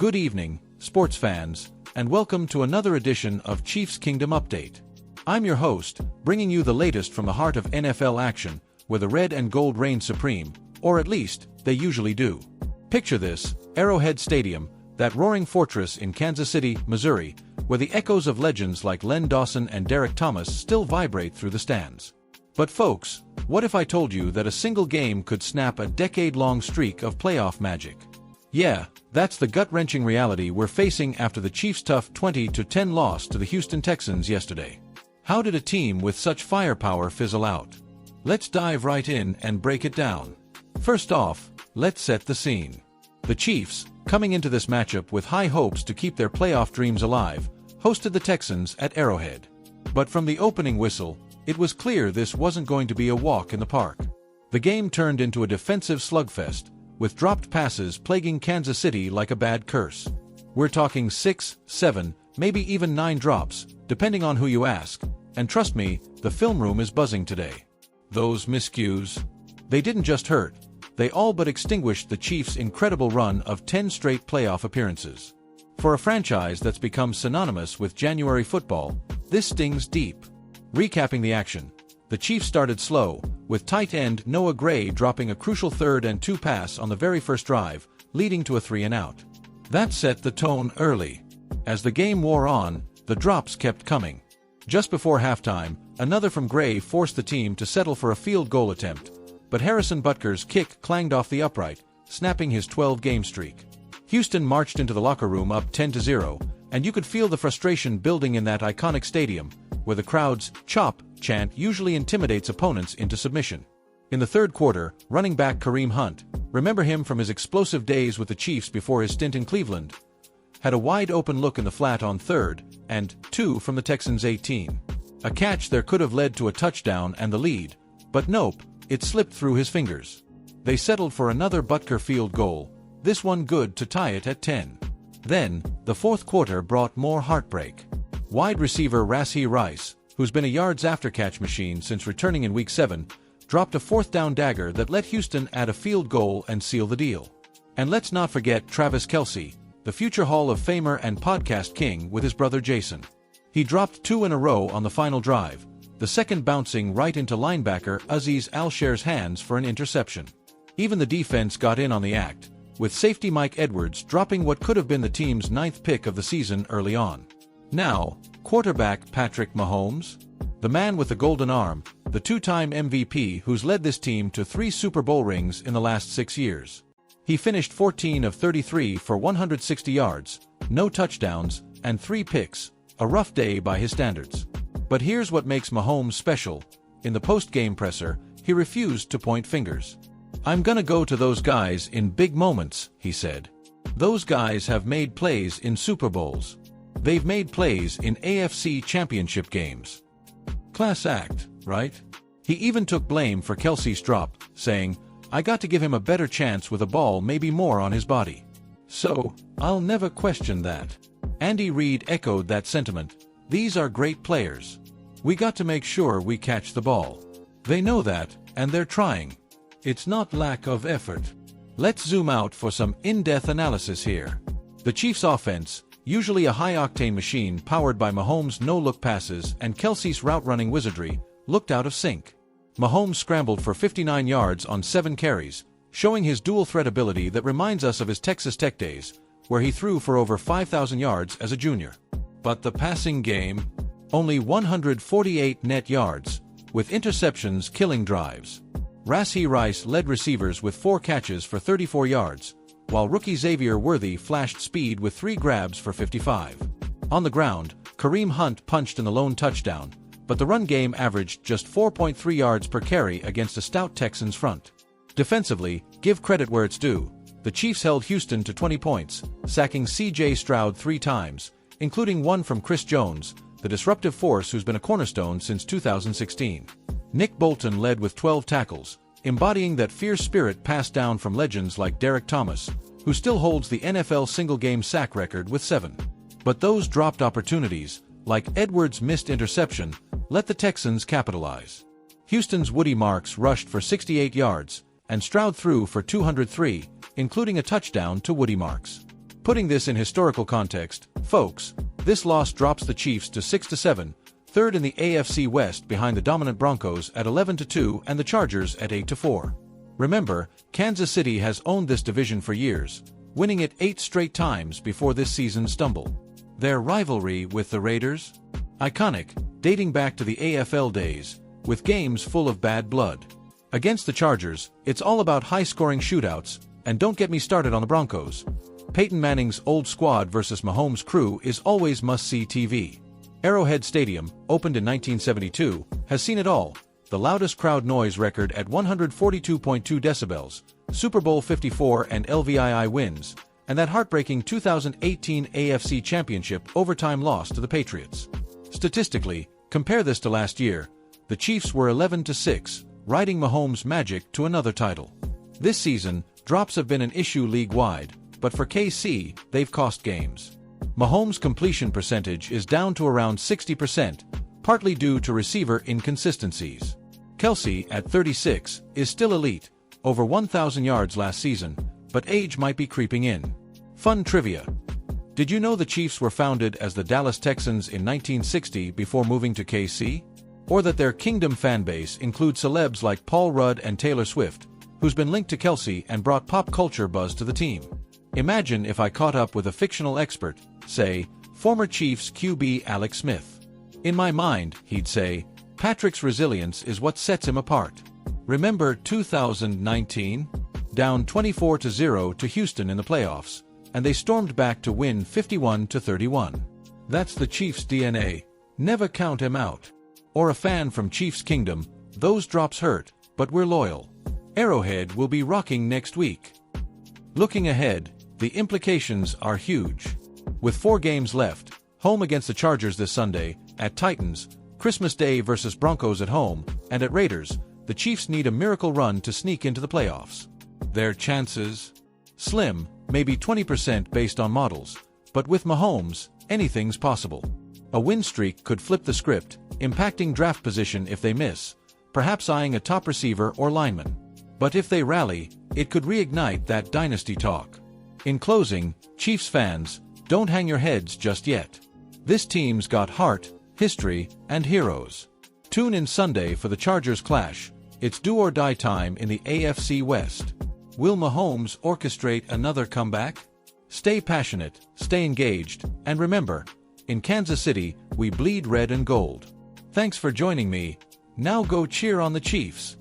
Good evening, sports fans, and welcome to another edition of Chiefs Kingdom Update. I'm your host, bringing you the latest from the heart of NFL action, where the red and gold reign supreme, or at least, they usually do. Picture this, Arrowhead Stadium, that roaring fortress in Kansas City, Missouri, where the echoes of legends like Len Dawson and Derek Thomas still vibrate through the stands. But folks, what if I told you that a single game could snap a decade-long streak of playoff magic? Yeah, that's the gut-wrenching reality we're facing after the Chiefs' tough 20-10 loss to the Houston Texans yesterday. How did a team with such firepower fizzle out? Let's dive right in and break it down. First off, let's set the scene. The Chiefs, coming into this matchup with high hopes to keep their playoff dreams alive, hosted the Texans at Arrowhead. But from the opening whistle, it was clear this wasn't going to be a walk in the park. The game turned into a defensive slugfest, with dropped passes plaguing Kansas City like a bad curse. We're talking 6, 7, maybe even 9 drops, depending on who you ask, and trust me, the film room is buzzing today. Those miscues. They didn't just hurt, they all but extinguished the Chiefs' incredible run of 10 straight playoff appearances. For a franchise that's become synonymous with January football, this stings deep. Recapping the action, the Chiefs started slow, with tight end Noah Gray dropping a crucial 3rd and 2 pass on the very first drive, leading to a 3-and-out. That set the tone early. As the game wore on, the drops kept coming. Just before halftime, another from Gray forced the team to settle for a field goal attempt, but Harrison Butker's kick clanged off the upright, snapping his 12-game streak. Houston marched into the locker room up 10-0, and you could feel the frustration building in that iconic stadium, where the crowd's "chop" chant usually intimidates opponents into submission. In the third quarter, running back Kareem Hunt, remember him from his explosive days with the Chiefs before his stint in Cleveland, had a wide-open look in the flat on 3rd and 2 from the Texans' 18. A catch there could have led to a touchdown and the lead, but nope, it slipped through his fingers. They settled for another Butker field goal, this one good to tie it at 10. Then, the fourth quarter brought more heartbreak. Wide receiver Rashee Rice, who's been a yards-after-catch machine since returning in Week 7, dropped a fourth-down dagger that let Houston add a field goal and seal the deal. And let's not forget Travis Kelce, the future Hall of Famer and podcast king with his brother Jason. He dropped 2 in a row on the final drive, the second bouncing right into linebacker Azeez Al-Sher's hands for an interception. Even the defense got in on the act, with safety Mike Edwards dropping what could have been the team's 9th pick of the season early on. Now, quarterback Patrick Mahomes? The man with the golden arm, the 2-time MVP who's led this team to 3 Super Bowl rings in the last 6 years. He finished 14 of 33 for 160 yards, no touchdowns, and 3 picks, a rough day by his standards. But here's what makes Mahomes special. In the post-game presser, he refused to point fingers. "I'm gonna go to those guys in big moments," he said. "Those guys have made plays in Super Bowls. They've made plays in AFC Championship games." Class act, right? He even took blame for Kelce's drop, saying, "I got to give him a better chance with a ball maybe more on his body." So, I'll never question that. Andy Reid echoed that sentiment. "These are great players. We got to make sure we catch the ball. They know that, and they're trying. It's not lack of effort." Let's zoom out for some in-depth analysis here. The Chiefs' offense, usually a high-octane machine powered by Mahomes' no-look passes and Kelce's route-running wizardry, looked out of sync. Mahomes scrambled for 59 yards on 7 carries, showing his dual-threat ability that reminds us of his Texas Tech days, where he threw for over 5,000 yards as a junior. But the passing game? Only 148 net yards, with interceptions killing drives. Rashee Rice led receivers with 4 catches for 34 yards, while rookie Xavier Worthy flashed speed with 3 grabs for 55. On the ground, Kareem Hunt punched in the lone touchdown, but the run game averaged just 4.3 yards per carry against a stout Texans front. Defensively, give credit where it's due. The Chiefs held Houston to 20 points, sacking C.J. Stroud 3 times, including one from Chris Jones, the disruptive force who's been a cornerstone since 2016. Nick Bolton led with 12 tackles, embodying that fierce spirit passed down from legends like Derek Thomas, who still holds the NFL single-game sack record with 7. But those dropped opportunities, like Edwards' missed interception, let the Texans capitalize. Houston's Woody Marks rushed for 68 yards, and Stroud threw for 203, including a touchdown to Woody Marks. Putting this in historical context, folks, this loss drops the Chiefs to 6-7, third in the AFC West behind the dominant Broncos at 11-2 and the Chargers at 8-4. Remember, Kansas City has owned this division for years, winning it 8 straight times before this season's stumble. Their rivalry with the Raiders? Iconic, dating back to the AFL days, with games full of bad blood. Against the Chargers, it's all about high-scoring shootouts, and don't get me started on the Broncos. Peyton Manning's old squad versus Mahomes' crew is always must-see TV. Arrowhead Stadium, opened in 1972, has seen it all. The loudest crowd noise record at 142.2 decibels, Super Bowl 54 and LVII wins, and that heartbreaking 2018 AFC Championship overtime loss to the Patriots. Statistically, compare this to last year. The Chiefs were 11-6, riding Mahomes' magic to another title. This season, drops have been an issue league-wide, but for KC, they've cost games. Mahomes' completion percentage is down to around 60%, partly due to receiver inconsistencies. Kelce, at 36, is still elite, over 1,000 yards last season, but age might be creeping in. Fun trivia. Did you know the Chiefs were founded as the Dallas Texans in 1960 before moving to KC? Or that their Kingdom fanbase includes celebs like Paul Rudd and Taylor Swift, who's been linked to Kelce and brought pop culture buzz to the team? Imagine if I caught up with a fictional expert, say, former Chiefs QB Alex Smith. In my mind, he'd say, Patrick's resilience is what sets him apart. Remember 2019? Down 24-0 to Houston in the playoffs, and they stormed back to win 51-31. That's the Chiefs' DNA. Never count him out. Or a fan from Chiefs Kingdom, those drops hurt, but we're loyal. Arrowhead will be rocking next week. Looking ahead, the implications are huge. With 4 games left, home against the Chargers this Sunday, at Titans, Christmas Day versus Broncos at home, and at Raiders, the Chiefs need a miracle run to sneak into the playoffs. Their chances? Slim, maybe 20% based on models, but with Mahomes, anything's possible. A win streak could flip the script, impacting draft position if they miss, perhaps eyeing a top receiver or lineman. But if they rally, it could reignite that dynasty talk. In closing, Chiefs fans, don't hang your heads just yet. This team's got heart, history, and heroes. Tune in Sunday for the Chargers clash. It's do-or-die time in the AFC West. Will Mahomes orchestrate another comeback? Stay passionate, stay engaged, and remember, in Kansas City, we bleed red and gold. Thanks for joining me. Now go cheer on the Chiefs.